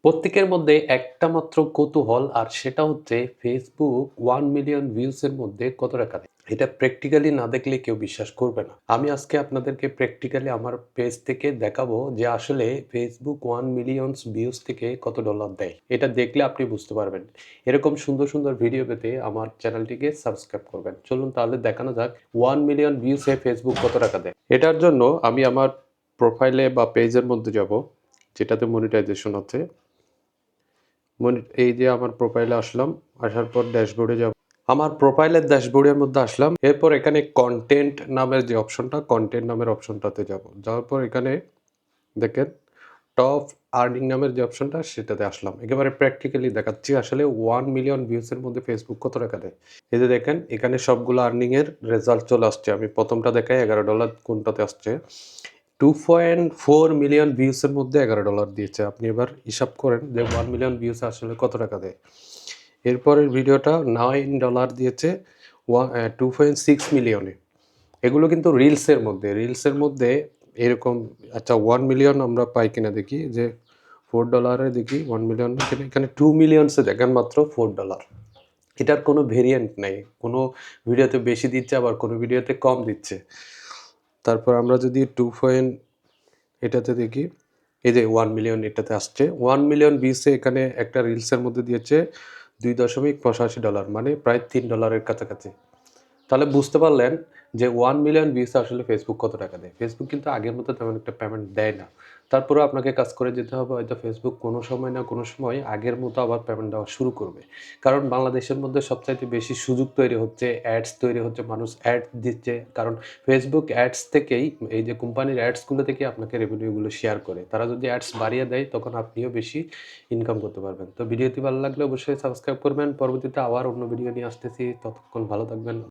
প্রত্যেকের মধ্যে একটা মাত্র কৌতূহল আর সেটা হচ্ছে ফেসবুক 1 মিলিয়ন ভিউজ এর মধ্যে কত টাকা দেয়। এটা প্র্যাকটিক্যালি না দেখলে কেউ বিশ্বাস করবে না। আমি আজকে আপনাদেরকে প্র্যাকটিক্যালি আমার পেজ থেকে দেখাবো যে আসলে ফেসবুক 1 মিলিয়ন ভিউজ থেকে কত ডলার দেয়। এটা দেখলে আপনি বুঝতে পারবেন। এরকম সুন্দর, সুন্দর ভিডিও পেতে আমার চ্যানেলটিকে সাবস্ক্রাইব করবেন। চলুন তাহলে দেখানো যাক 1 মিলিয়ন ভিউজ এ ফেসবুক কত টাকা দেয়। এটার জন্য আমি আমার প্রোফাইলে বা পেজের মধ্যে যাব, যেটাতে মনিটাইজেশন আছে। এই যে আমার প্রোফাইলে আসলাম, আসার পর ড্যাশবোর্ডে যাব। আমার প্রোফাইলের ড্যাশবোর্ডের মধ্যে আসলাম। এরপর এখানে কন্টেন্ট নামের যে অপশনটা, কন্টেন্ট নামের অপশনটাতে যাব। যাওয়ার পর এখানে দেখেন টপ আর্নিং নামের যে অপশনটা সেটাতে আসলাম। একেবারে প্র্যাকটিক্যালি দেখাচ্ছি আসলে 1 মিলিয়ন ভিউজ এর মধ্যে ফেসবুক কত টাকা দেয়। এই যে দেখেন এখানে সবগুলো আর্নিং এর রেজাল্ট চলে আসছে। আমি প্রথমটা দেখাই $11 কোনটাতে আসছে। 2.4 মিলিয়ন ভিউস এর মধ্যে $11 দিয়েছে। আপনি এবার হিসাব করেন যে 1 মিলিয়ন ভিউস আসলে কত টাকা দেয়। এরপরের ভিডিওটা $9 দিয়েছে 2.6 মিলিয়নে। এগুলো কিন্তু রিলসের মধ্যে। রিলসের মধ্যে এরকম আচ্ছা 1 মিলিয়ন আমরা পাই কিনা দেখি যে $4 এ দেখি 1 মিলিয়ন এখানে 2 মিলিয়নসে দেখেন মাত্র $4। এটার কোনো ভেরিয়েন্ট নাই। কোনো ভিডিওতে বেশি দিচ্ছে আবার কোনো ভিডিওতে কম দিচ্ছে। তারপর আমরা যদি এটাতে দেখি, এই যে 1 মিলিয়ন এটাতে আসছে। 1 মিলিয়ন ভিউসে এখানে একটা রিলসের মধ্যে দিয়েছে $2.85, মানে প্রায় $3 এর কাছাকাছি। তাহলে বুঝতে পারলেন যে 1 মিলিয়ন ভিউস আসলে ফেসবুক কত টাকা দেয়। ফেসবুক কিন্তু আগের মতো তেমন একটা পেমেন্ট দেয় না। তারপরেও আপনাকে কাজ করে যেতে হবে, হয়তো ফেসবুক কোনো সময় না কোনো সময় আগের মতো আবার পেমেন্ট দেওয়া শুরু করবে। কারণ বাংলাদেশের মধ্যে সবচাইতে বেশি সুযোগ তৈরি হচ্ছে, অ্যাডস তৈরি হচ্ছে, মানুষ অ্যাড দিচ্ছে। কারণ ফেসবুক অ্যাডস থেকেই, এই যে কোম্পানির অ্যাডসগুলো থেকে আপনাকে রেভিনিউগুলো শেয়ার করে। তারা যদি অ্যাডস বাড়িয়ে দেয় তখন আপনিও বেশি ইনকাম করতে পারবেন। তো ভিডিওটি ভালো লাগলে অবশ্যই সাবস্ক্রাইব করবেন। পরবর্তীতে আবার অন্য ভিডিও নিয়ে আসতেছি। ততক্ষণ ভালো থাকবেন।